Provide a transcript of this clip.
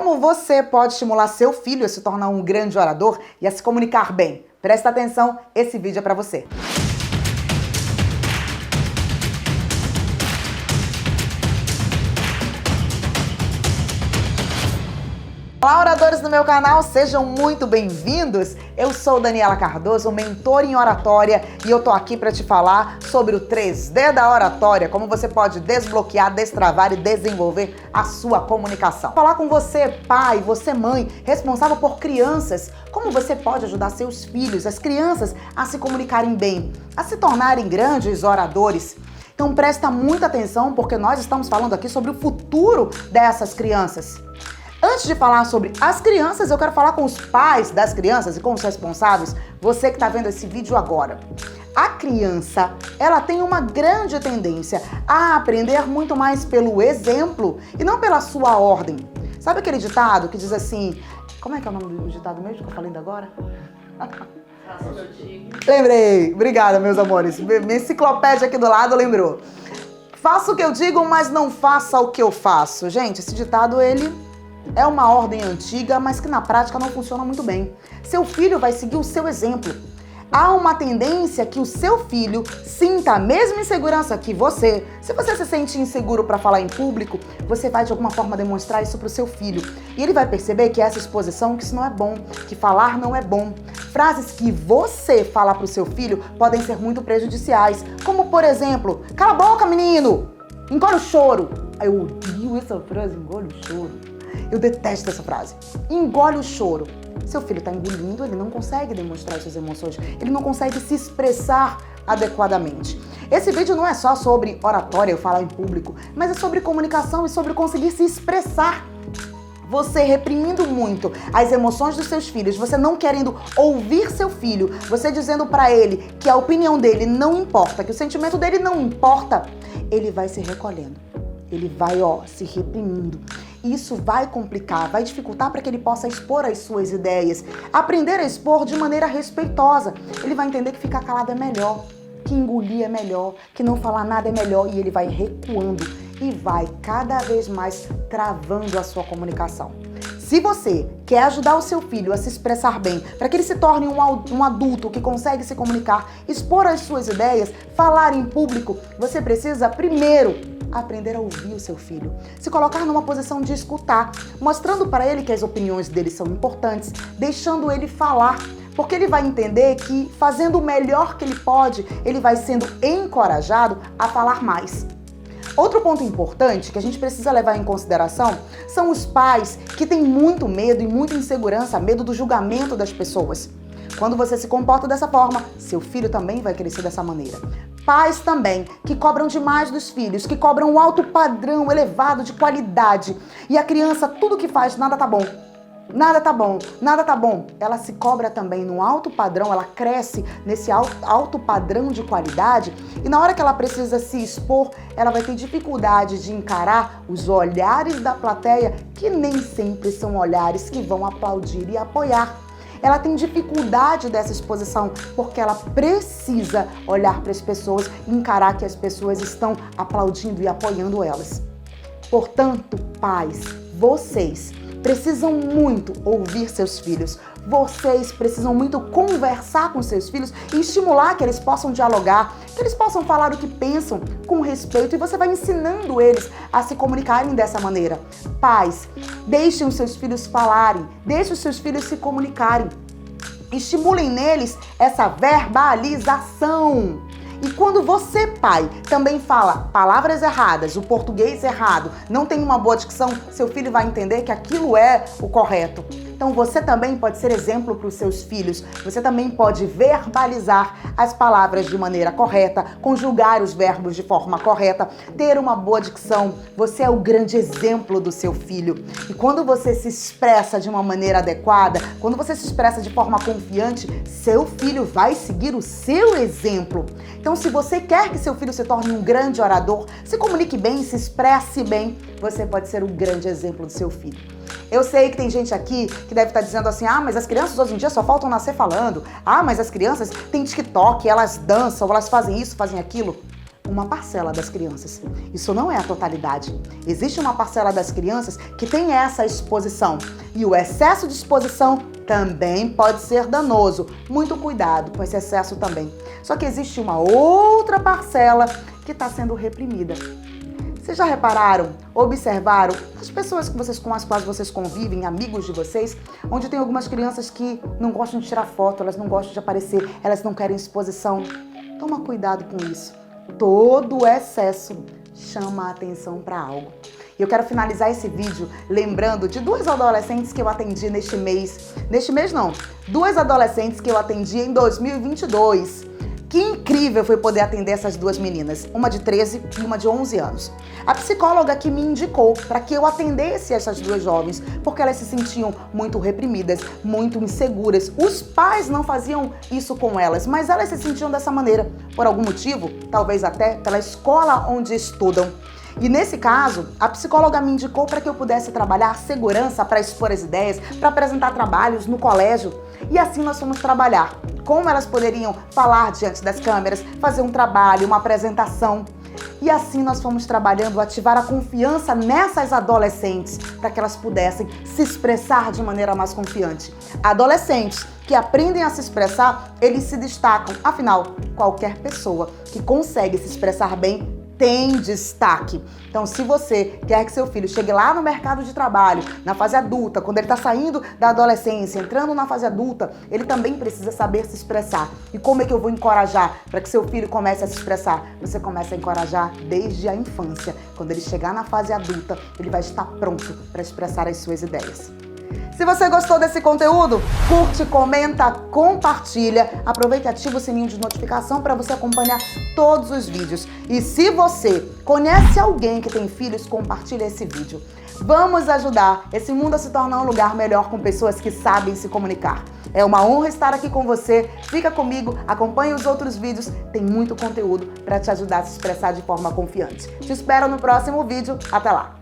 Como você pode estimular seu filho a se tornar um grande orador e a se comunicar bem? Presta atenção, esse vídeo é para você. Olá, oradores do meu canal, sejam muito bem-vindos. Eu sou Daniela Cardoso, mentora em oratória, e eu tô aqui para te falar sobre o 3D da oratória, como você pode desbloquear, destravar e desenvolver a sua comunicação. Falar com você, pai, você mãe, responsável por crianças, como você pode ajudar seus filhos, as crianças, a se comunicarem bem, a se tornarem grandes oradores. Então presta muita atenção, porque nós estamos falando aqui sobre o futuro dessas crianças. Antes de falar sobre as crianças, eu quero falar com os pais das crianças e com os responsáveis, você que está vendo esse vídeo agora. A criança, ela tem uma grande tendência a aprender muito mais pelo exemplo e não pela sua ordem. Sabe aquele ditado que diz assim, como é que é o nome do ditado mesmo que eu falei ainda agora? Faça o que eu digo. Lembrei, obrigada meus amores, minha enciclopédia aqui do lado lembrou. Faça o que eu digo, mas não faça o que eu faço. Gente, esse ditado ele... é uma ordem antiga, mas que na prática não funciona muito bem. Seu filho vai seguir o seu exemplo. Há uma tendência que o seu filho sinta a mesma insegurança que você. Se você se sente inseguro para falar em público, você vai de alguma forma demonstrar isso para o seu filho. E ele vai perceber que essa exposição, que isso não é bom, que falar não é bom. Frases que você fala para o seu filho podem ser muito prejudiciais. Como, por exemplo, cala a boca, menino! Engole o choro. Eu odeio essa frase, engole o choro. Eu detesto essa frase. Engole o choro. Seu filho está engolindo, ele não consegue demonstrar suas emoções, ele não consegue se expressar adequadamente. Esse vídeo não é só sobre oratória, eu falar em público, mas é sobre comunicação e sobre conseguir se expressar. Você reprimindo muito as emoções dos seus filhos, você não querendo ouvir seu filho, você dizendo para ele que a opinião dele não importa, que o sentimento dele não importa, ele vai se recolhendo. Ele vai, se reprimindo. Isso vai complicar, vai dificultar para que ele possa expor as suas ideias. Aprender a expor de maneira respeitosa. Ele vai entender que ficar calado é melhor, que engolir é melhor, que não falar nada é melhor. E ele vai recuando e vai cada vez mais travando a sua comunicação. Se você quer ajudar o seu filho a se expressar bem, para que ele se torne um adulto que consegue se comunicar, expor as suas ideias, falar em público, você precisa primeiro aprender a ouvir o seu filho, se colocar numa posição de escutar, mostrando para ele que as opiniões dele são importantes, deixando ele falar, porque ele vai entender que fazendo o melhor que ele pode, ele vai sendo encorajado a falar mais. Outro ponto importante que a gente precisa levar em consideração são os pais que têm muito medo e muita insegurança, medo do julgamento das pessoas. Quando você se comporta dessa forma, seu filho também vai crescer dessa maneira. Pais também que cobram demais dos filhos, que cobram um alto padrão elevado de qualidade. E a criança, tudo que faz, nada tá bom. Nada tá bom, nada tá bom. Ela se cobra também num alto padrão, ela cresce nesse alto padrão de qualidade e na hora que ela precisa se expor, ela vai ter dificuldade de encarar os olhares da plateia, que nem sempre são olhares que vão aplaudir e apoiar. Ela tem dificuldade dessa exposição porque ela precisa olhar para as pessoas e encarar que as pessoas estão aplaudindo e apoiando elas. Portanto, pais, vocês precisam muito ouvir seus filhos. Vocês precisam muito conversar com seus filhos e estimular que eles possam dialogar, que eles possam falar o que pensam com respeito e você vai ensinando eles a se comunicarem dessa maneira. Pais, deixem os seus filhos falarem, deixem os seus filhos se comunicarem. Estimulem neles essa verbalização. E quando você, pai, também fala palavras erradas, o português errado, não tem uma boa dicção, seu filho vai entender que aquilo é o correto. Então você também pode ser exemplo para os seus filhos. Você também pode verbalizar as palavras de maneira correta, conjugar os verbos de forma correta, ter uma boa dicção. Você é o grande exemplo do seu filho. E quando você se expressa de uma maneira adequada, quando você se expressa de forma confiante, seu filho vai seguir o seu exemplo. Então, se você quer que seu filho se torne um grande orador, se comunique bem, se expresse bem, você pode ser o grande exemplo do seu filho. Eu sei que tem gente aqui que deve estar dizendo assim, mas as crianças hoje em dia só faltam nascer falando. Mas as crianças têm TikTok, elas dançam, elas fazem isso, fazem aquilo. uma parcela das crianças. Isso não é a totalidade. Existe uma parcela das crianças que tem essa exposição. E o excesso de exposição também pode ser danoso. Muito cuidado com esse excesso também. Só que existe uma outra parcela que está sendo reprimida. Vocês já repararam, observaram as pessoas com as quais vocês convivem, amigos de vocês, onde tem algumas crianças que não gostam de tirar foto, elas não gostam de aparecer, elas não querem exposição? Toma cuidado com isso. Todo excesso chama a atenção para algo. E eu quero finalizar esse vídeo lembrando de 2 adolescentes que eu atendi neste mês. Neste mês não, 2 adolescentes que eu atendi em 2022. Que incrível foi poder atender essas 2 meninas, uma de 13 e uma de 11 anos. A psicóloga que me indicou para que eu atendesse essas 2 jovens, porque elas se sentiam muito reprimidas, muito inseguras. Os pais não faziam isso com elas, mas elas se sentiam dessa maneira, por algum motivo, talvez até pela escola onde estudam. E nesse caso, a psicóloga me indicou para que eu pudesse trabalhar segurança para expor as ideias, para apresentar trabalhos no colégio. E assim nós fomos trabalhar. Como elas poderiam falar diante das câmeras, fazer um trabalho, uma apresentação. E assim nós fomos trabalhando, ativar a confiança nessas adolescentes, para que elas pudessem se expressar de maneira mais confiante. Adolescentes que aprendem a se expressar, eles se destacam. Afinal, qualquer pessoa que consegue se expressar bem tem destaque. Então, se você quer que seu filho chegue lá no mercado de trabalho, na fase adulta, quando ele está saindo da adolescência, entrando na fase adulta, ele também precisa saber se expressar. E como é que eu vou encorajar para que seu filho comece a se expressar? Você começa a encorajar desde a infância. Quando ele chegar na fase adulta, ele vai estar pronto para expressar as suas ideias. Se você gostou desse conteúdo, curte, comenta, compartilha. Aproveita e ativa o sininho de notificação para você acompanhar todos os vídeos. E se você conhece alguém que tem filhos, compartilha esse vídeo. Vamos ajudar esse mundo a se tornar um lugar melhor com pessoas que sabem se comunicar. É uma honra estar aqui com você. Fica comigo, acompanhe os outros vídeos. Tem muito conteúdo para te ajudar a se expressar de forma confiante. Te espero no próximo vídeo. Até lá!